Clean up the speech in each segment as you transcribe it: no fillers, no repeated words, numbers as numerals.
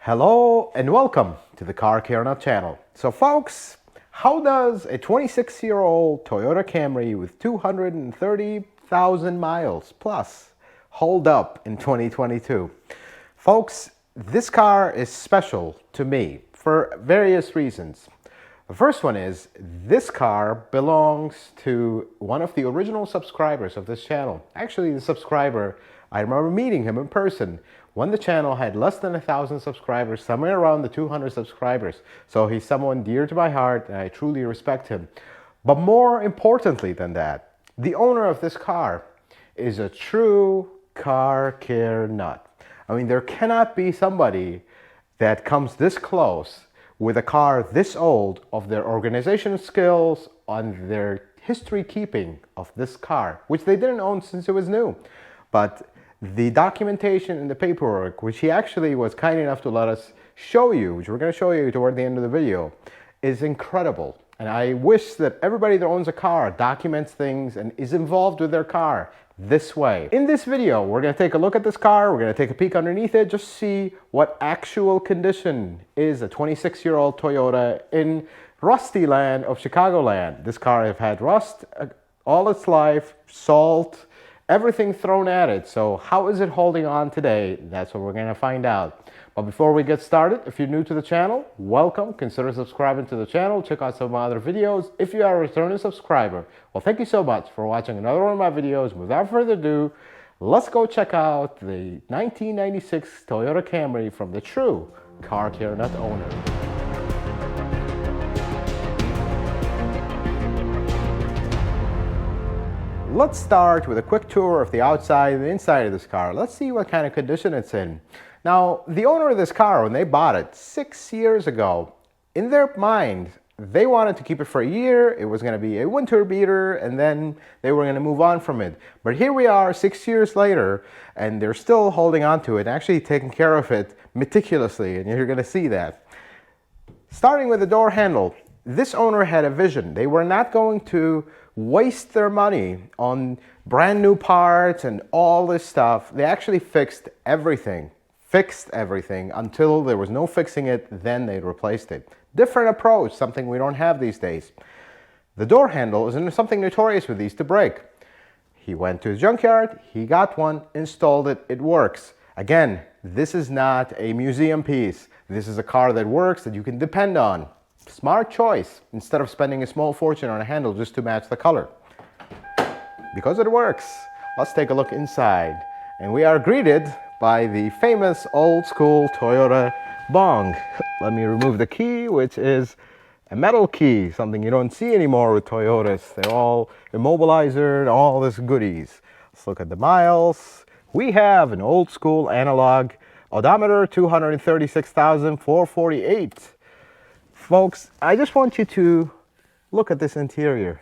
Hello and welcome to the Car Care Nut channel. So folks, how does a 26-year-old Toyota Camry with 230,000 miles plus hold up in 2022? Folks, this car is special to me for various reasons. The first one is this car belongs to one of the original subscribers of this channel. Actually, the subscriber, I remember meeting him in person when the channel had less than 1,000 subscribers, somewhere around the 200 subscribers. So he's someone dear to my heart and I truly respect him. But more importantly than that, the owner of this car is a true car care nut. I mean, there cannot be somebody that comes this close with a car this old of their organization skills, on their history keeping of this car, which they didn't own since it was new. But the documentation and the paperwork, which he actually was kind enough to let us show you, which we're going to show you toward the end of the video, is incredible. And I wish that everybody that owns a car documents things and is involved with their car this way. In this video, we're going to take a look at this car. We're going to take a peek underneath it, just see what actual condition is a 26-year-old Toyota in rusty land of Chicagoland. This car has had rust all its life, salt, everything thrown at it. So how is it holding on today? That's what we're going to find out. But before we get started, if you're new to the channel, welcome. Consider subscribing to the channel. Check out some of my other videos if you are a returning subscriber. Well, thank you so much for watching another one of my videos. Without further ado, let's go check out the 1996 Toyota Camry from the true Car Care Nut owner. Let's start with a quick tour of the outside and the inside of this car. Let's see what kind of condition it's in. Now, the owner of this car, when they bought it 6 years ago, in their mind, they wanted to keep it for a year. It was going to be a winter beater, and then they were going to move on from it. But here we are 6 years later, and they're still holding on to it, actually taking care of it meticulously, and you're going to see that. Starting with the door handle, this owner had a vision. They were not going to waste their money on brand new parts and all this stuff. They actually fixed everything until there was no fixing it, then they replaced it. Different approach, something we don't have these days. The door handle is something notorious with these to break. He went to his junkyard, he got one, installed it, it works. Again, this is not a museum piece. This is a car that works, that you can depend on. Smart choice, instead of spending a small fortune on a handle just to match the color. Because it works, let's take a look inside. And we are greeted by the famous old school Toyota bong. Let me remove the key, which is a metal key, something you don't see anymore with Toyotas. They're all immobilizer and all this goodies. Let's look at the miles. We have an old school analog odometer, 236,448. Folks, I just want you to look at this interior.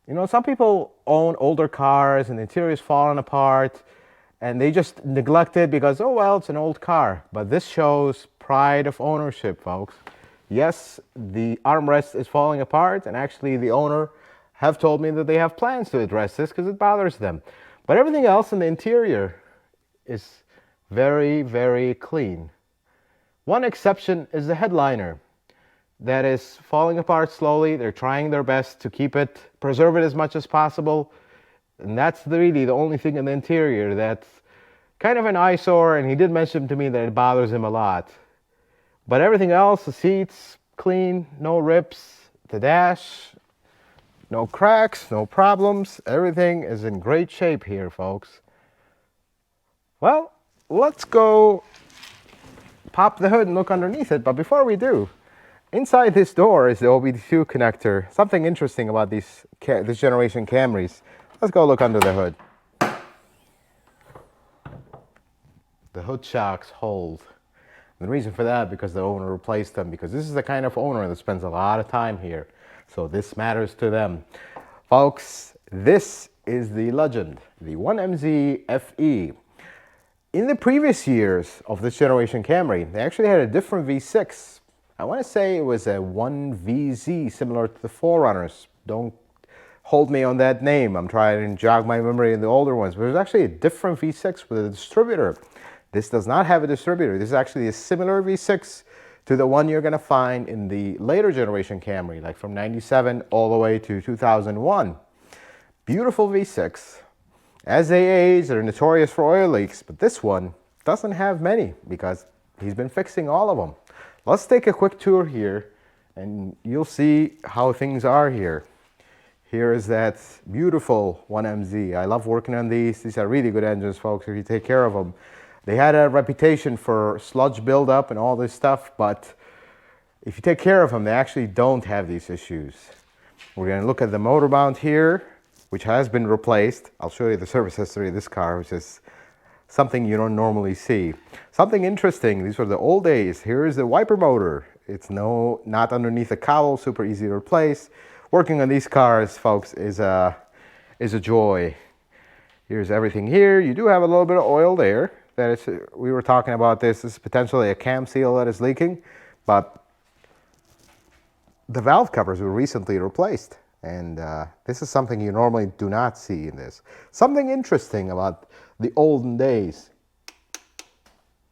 You know, some people own older cars and the interior is falling apart and they just neglect it because, oh, well, it's an old car. But this shows pride of ownership, folks. Yes, the armrest is falling apart, and actually the owner have told me that they have plans to address this because it bothers them. But everything else in the interior is very, very clean. One exception is the headliner that is falling apart slowly. They're trying their best to keep it, preserve it as much as possible. And that's really the only thing in the interior that's kind of an eyesore, and he did mention to me that it bothers him a lot. But everything else, the seats, clean, no rips, the dash, no cracks, no problems. Everything is in great shape here, folks. Well, let's go pop the hood and look underneath it. But before we do, inside this door is the OBD2 connector. Something interesting about this generation Camrys. Let's go look under the hood. The hood shocks hold. The reason for that, because the owner replaced them, because this is the kind of owner that spends a lot of time here. So this matters to them. Folks, this is the legend, the 1MZ FE. In the previous years of this generation Camry, they actually had a different V6. I want to say it was a 1VZ, similar to the 4Runners. Don't hold me on that name. I'm trying to jog my memory in the older ones. But it was actually a different V6 with a distributor. This does not have a distributor. This is actually a similar V6 to the one you're going to find in the later generation Camry, like from 97 all the way to 2001. Beautiful V6. As they age, they're notorious for oil leaks, but this one doesn't have many because he's been fixing all of them. Let's take a quick tour here and you'll see how things are here. Here is that beautiful 1MZ. I love working on these. These are really good engines, folks, if you take care of them. They had a reputation for sludge buildup and all this stuff, but if you take care of them, they actually don't have these issues. We're going to look at the motor mount here, which has been replaced. I'll show you the service history of this car, which is something you don't normally see. Something interesting, these were the old days. Here is the wiper motor. It's not underneath the cowl, super easy to replace. Working on these cars, folks, is a joy. Here's everything here. You do have a little bit of oil there. We were talking about this. This is potentially a cam seal that is leaking, but the valve covers were recently replaced. And this is something you normally do not see in this. Something interesting about the olden days.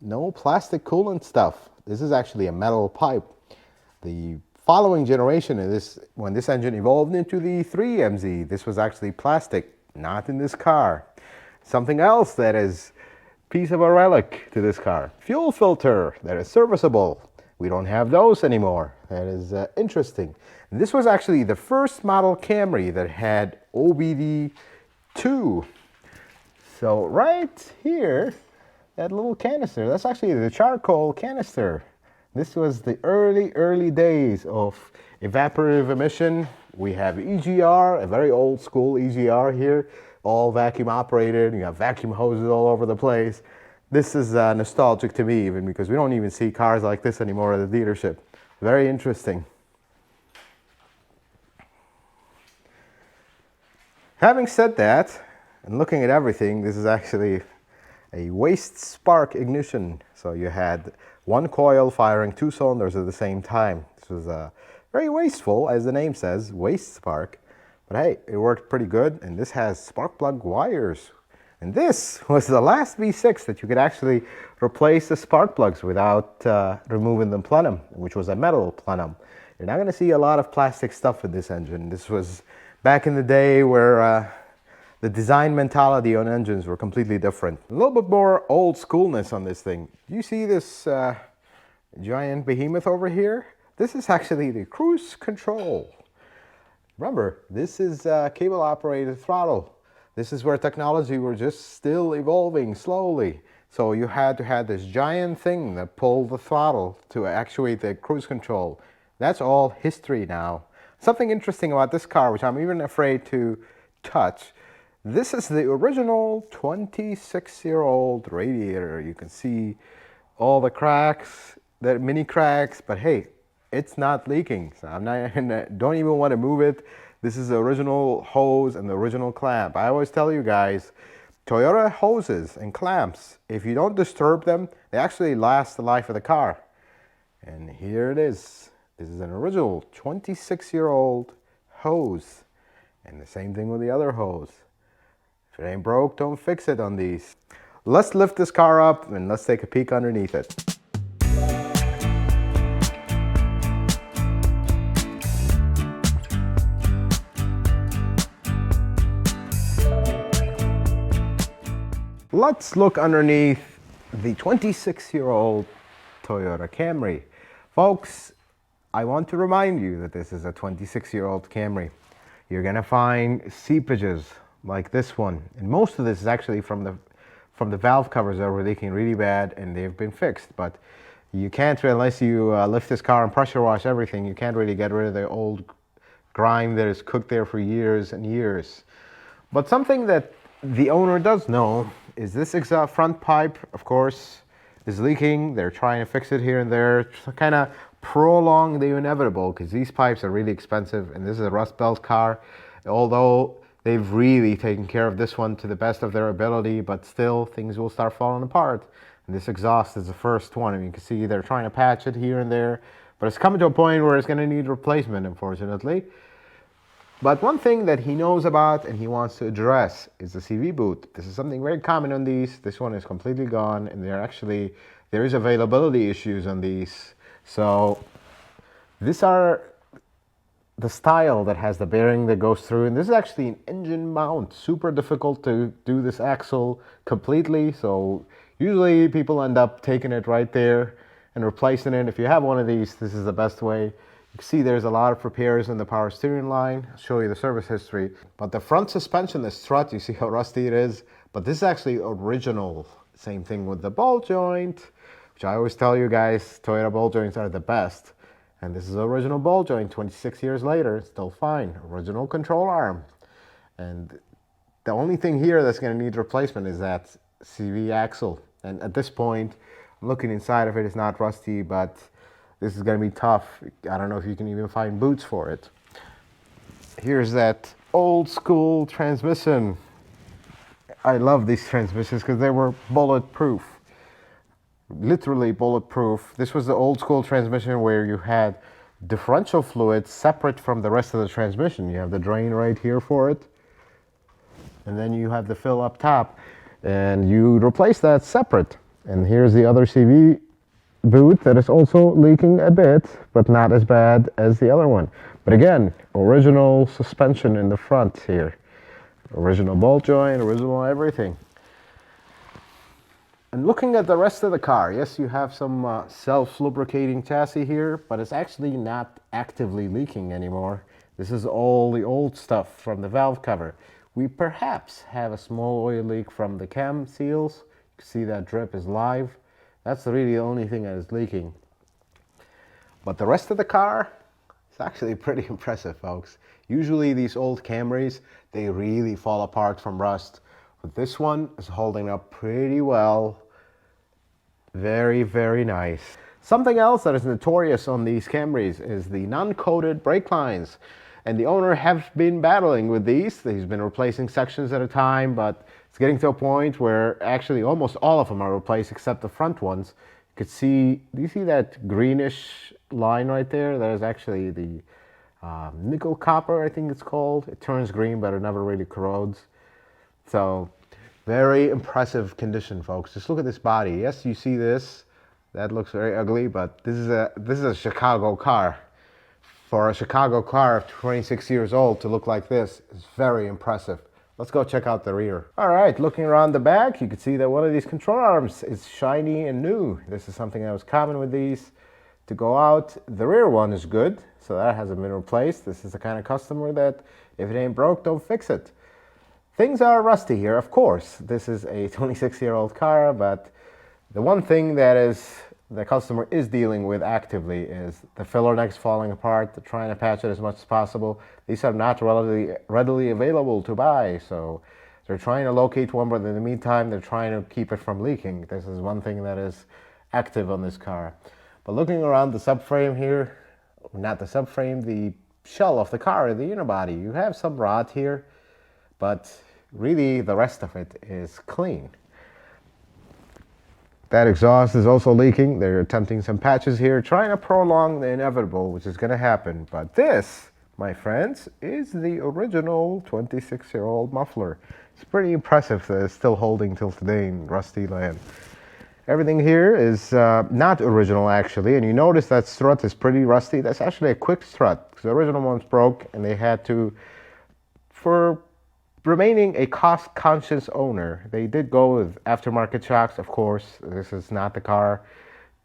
No plastic coolant stuff. This is actually a metal pipe. The following generation of this, when this engine evolved into the 3MZ, this was actually plastic, not in this car. Something else that is a piece of a relic to this car. Fuel filter that is serviceable. We don't have those anymore. That is interesting. And this was actually the first model Camry that had OBD2. So right here, that little canister, that's actually the charcoal canister. This was the early days of evaporative emission. We have EGR, a very old school EGR here, all vacuum operated. You have vacuum hoses all over the place. This is nostalgic to me even because we don't even see cars like this anymore at the dealership. Very interesting. Having said that, and looking at everything, this is actually a waste spark ignition. So you had one coil firing 2 cylinders at the same time. This was very wasteful, as the name says, waste spark. But hey, it worked pretty good, and this has spark plug wires. And this was the last V6 that you could actually replace the spark plugs without removing the plenum, which was a metal plenum. You're not going to see a lot of plastic stuff with this engine. This was back in the day where the design mentality on engines were completely different. A little bit more old schoolness on this thing. Do you see this giant behemoth over here? This is actually the cruise control. Remember, this is cable operated throttle. This is where technology were just still evolving slowly. So you had to have this giant thing that pulled the throttle to actuate the cruise control. That's all history now. Something interesting about this car, which I'm even afraid to touch, this is the original 26-year-old radiator. You can see all the cracks, the mini cracks, but hey, it's not leaking. So don't even want to move it. This is the original hose and the original clamp. I always tell you guys, Toyota hoses and clamps, if you don't disturb them, they actually last the life of the car. And here it is. This is an original 26-year-old hose. And the same thing with the other hose. If it ain't broke, don't fix it on these. Let's lift this car up and let's take a peek underneath it. Let's look underneath the 26-year-old Toyota Camry. Folks, I want to remind you that this is a 26-year-old Camry. You're gonna find seepages like this one, and most of this is actually from the valve covers that were leaking really bad, and they've been fixed. But you can't, unless you lift this car and pressure wash everything, you can't really get rid of the old grime that is cooked there for years and years. But something that the owner does know is this exhaust front pipe, of course, is leaking. They're trying to fix it here and there, to kind of prolong the inevitable, because these pipes are really expensive, and this is a Rust Belt car. Although they've really taken care of this one to the best of their ability, but still things will start falling apart. And this exhaust is the first one. I mean, you can see they're trying to patch it here and there, but it's coming to a point where it's going to need replacement, unfortunately. But one thing that he knows about and he wants to address is the CV boot. This is something very common on these. This one is completely gone, and there is availability issues on these. So these are the style that has the bearing that goes through, and this is actually an engine mount. Super difficult to do this axle completely, so usually people end up taking it right there and replacing it. If you have one of these, this is the best way. You can see there's a lot of repairs in the power steering line. I'll show you the service history. But the front suspension, the strut, you see how rusty it is, but this is actually original. Same thing with the ball joint, which I always tell you guys, Toyota ball joints are the best. And this is original ball joint, 26 years later, still fine. Original control arm. And the only thing here that's going to need replacement is that CV axle. And at this point, I'm looking inside of it, it's not rusty, but this is going to be tough. I don't know if you can even find boots for it. Here's that old school transmission. I love these transmissions because they were bulletproof. Literally bulletproof. This was the old school transmission where you had differential fluid separate from the rest of the transmission. You have the drain right here for it, and then you have the fill up top, and you replace that separate. And here's the other CV boot that is also leaking a bit, but not as bad as the other one. But again, original suspension in the front here, original ball joint, original everything. And looking at the rest of the car, yes, you have some self-lubricating chassis here, but it's actually not actively leaking anymore. This is all the old stuff from the valve cover. We perhaps have a small oil leak from the cam seals. You can see that drip is live. That's really the only thing that is leaking. But the rest of the car is actually pretty impressive, folks. Usually these old Camrys, they really fall apart from rust. But this one is holding up pretty well. Very, very nice. Something else that is notorious on these Camrys is the non-coated brake lines. And the owner has been battling with these. He's been replacing sections at a time, but it's getting to a point where actually almost all of them are replaced except the front ones. You could see, do you see that greenish line right there? That is actually the nickel copper, I think it's called. It turns green, but it never really corrodes. So very impressive condition, folks. Just look at this body. Yes, you see this. That looks very ugly, but this is a Chicago car. For a Chicago car of 26 years old to look like this is very impressive. Let's go check out the rear. All right, looking around the back, you can see that one of these control arms is shiny and new. This is something that was common with these to go out. The rear one is good, so that hasn't been replaced. This is the kind of customer that if it ain't broke, don't fix it. Things are rusty here, of course. This is a 26-year-old car, but the one thing that the customer is dealing with actively is the filler necks falling apart. They're trying to patch it as much as possible. These are not readily available to buy, so they're trying to locate one, but in the meantime, they're trying to keep it from leaking. This is one thing that is active on this car. But looking around the subframe here, not the subframe, the shell of the car, the unibody, you have some rot here, but really the rest of it is clean. That exhaust is also leaking. They're attempting some patches here, trying to prolong the inevitable, which is going to happen. But this, my friends, is the original 26-year-old muffler. It's pretty impressive that it's still holding till today in rusty land. Everything here is not original, actually, and you notice that strut is pretty rusty. That's actually a quick strut, because the original one's broke, and they had to, for remaining a cost-conscious owner, they did go with aftermarket shocks. Of course, this is not the car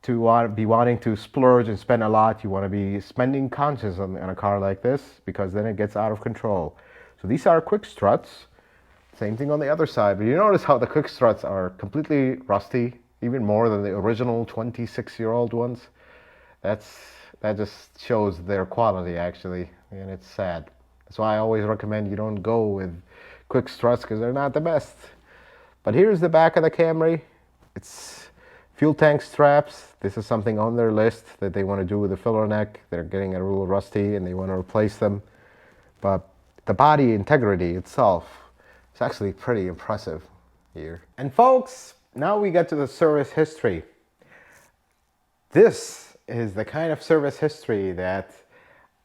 to be wanting to splurge and spend a lot. You want to be spending conscious on a car like this, because then it gets out of control. So these are quick struts. Same thing on the other side, but you notice how the quick struts are completely rusty, even more than the original 26-year-old ones. That just shows their quality, actually, and it's sad. That's why I always recommend you don't go with quick struts, because they're not the best. But here's the back of the Camry. It's fuel tank straps. This is something on their list that they want to do with the filler neck. They're getting a little rusty and they want to replace them. But the body integrity itself is actually pretty impressive here. And folks, now we get to the service history. This is the kind of service history that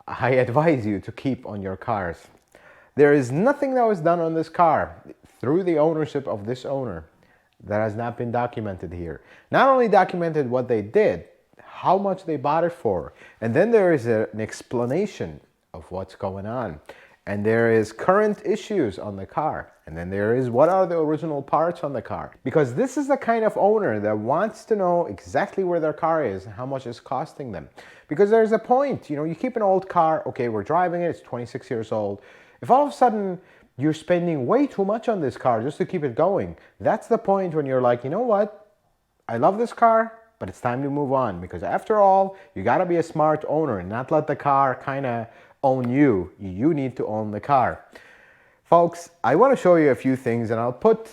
I advise you to keep on your cars. There is nothing that was done on this car through the ownership of this owner that has not been documented here. Not only documented what they did, how much they bought it for, and then there is an explanation of what's going on. And there is current issues on the car. And then there is what are the original parts on the car. Because this is the kind of owner that wants to know exactly where their car is and how much it's costing them. Because there's a point, you keep an old car, okay, we're driving it, it's 26 years old. If all of a sudden you're spending way too much on this car just to keep it going, that's the point when you're like, you know what? I love this car, but it's time to move on. Because after all, you gotta be a smart owner and not let the car kind of own you. You need to own the car. Folks, I want to show you a few things, and I'll put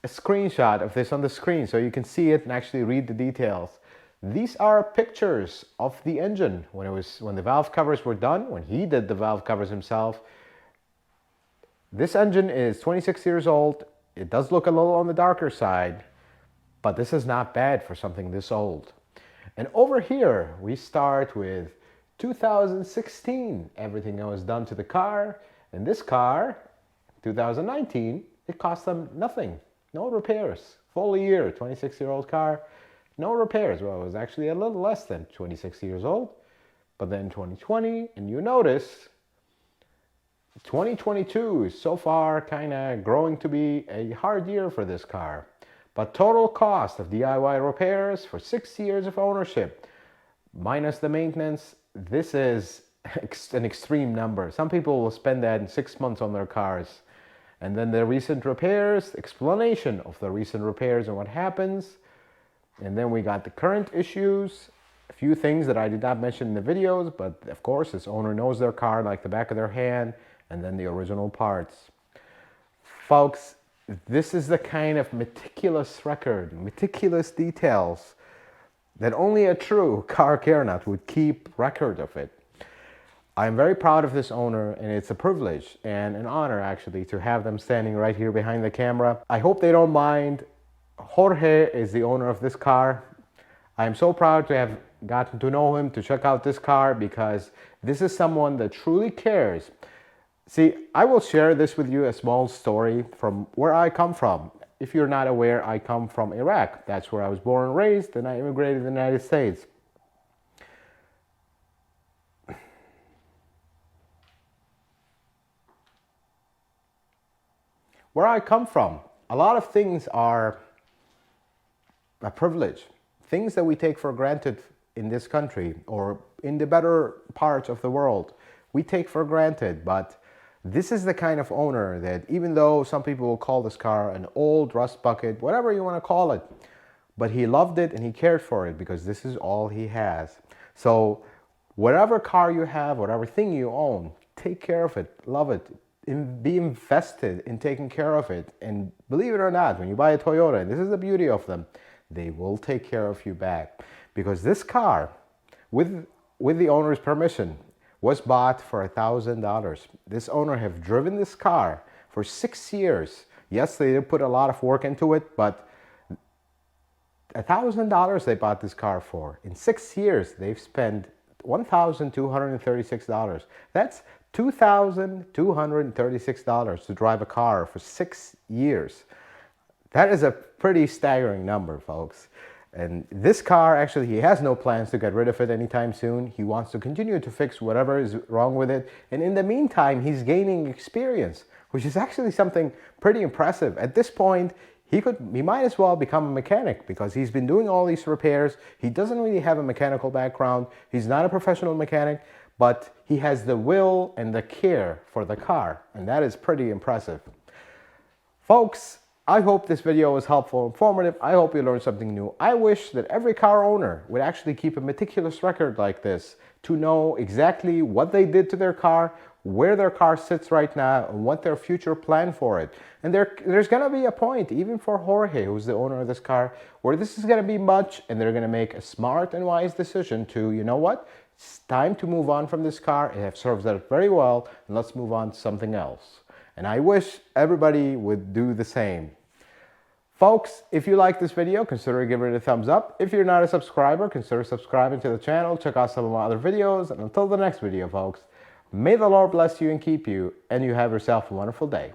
a screenshot of this on the screen so you can see it and actually read the details. These are pictures of the engine when the valve covers were done, when he did the valve covers himself. This engine is 26 years old. It does look a little on the darker side, but this is not bad for something this old. And over here, we start with 2016, everything that was done to the car. And this car, 2019, it cost them nothing. No repairs. Full year, 26-year-old car, no repairs. Well, it was actually a little less than 26 years old. But then 2020, and you notice 2022 is so far kind of growing to be a hard year for this car. But total cost of DIY repairs for 6 years of ownership, minus the maintenance, this is an extreme number. Some people will spend that in 6 months on their cars. And then the recent repairs, explanation of the recent repairs and what happens. And then we got the current issues, a few things that I did not mention in the videos, but of course this owner knows their car like the back of their hand, and then the original parts. Folks, this is the kind of meticulous record, meticulous details that only a true car care nut would keep record of it. I'm very proud of this owner, and it's a privilege and an honor actually to have them standing right here behind the camera. I hope they don't mind. Jorge is the owner of this car. I'm so proud to have gotten to know him, to check out this car, because this is someone that truly cares. See, I will share this with you, a small story from where I come from. If you're not aware, I come from Iraq. That's where I was born and raised, and I immigrated to the United States. Where I come from, a lot of things are a privilege. Things that we take for granted in this country or in the better parts of the world, we take for granted. But this is the kind of owner that, even though some people will call this car an old rust bucket, whatever you want to call it, but he loved it and he cared for it because this is all he has. So whatever car you have, whatever thing you own, take care of it, love it, be invested in taking care of it. And believe it or not, when you buy a Toyota, and this is the beauty of them, they will take care of you back. Because this car, with the owner's permission, was bought for $1,000. This owner have driven this car for 6 years. Yes, they did put a lot of work into it, but $1,000 they bought this car for. In 6 years, they've spent $1,236. That's $2,236 to drive a car for 6 years. That is a pretty staggering number, folks. And this car, actually, he has no plans to get rid of it anytime soon. He wants to continue to fix whatever is wrong with it. And in the meantime, he's gaining experience, which is actually something pretty impressive. At this point, he might as well become a mechanic because he's been doing all these repairs. He doesn't really have a mechanical background. He's not a professional mechanic, but he has the will and the care for the car. And that is pretty impressive. Folks, I hope this video was helpful and informative. I hope you learned something new. I wish that every car owner would actually keep a meticulous record like this to know exactly what they did to their car, where their car sits right now, and what their future plan for it. And there's going to be a point, even for Jorge, who's the owner of this car, where this is going to be much, and they're going to make a smart and wise decision to, you know what, it's time to move on from this car. It serves us very well, and let's move on to something else. And I wish everybody would do the same. Folks, if you like this video, consider giving it a thumbs up. If you're not a subscriber, consider subscribing to the channel. Check out some of my other videos. And until the next video, folks, May the Lord bless you and keep you, and you have yourself a wonderful day.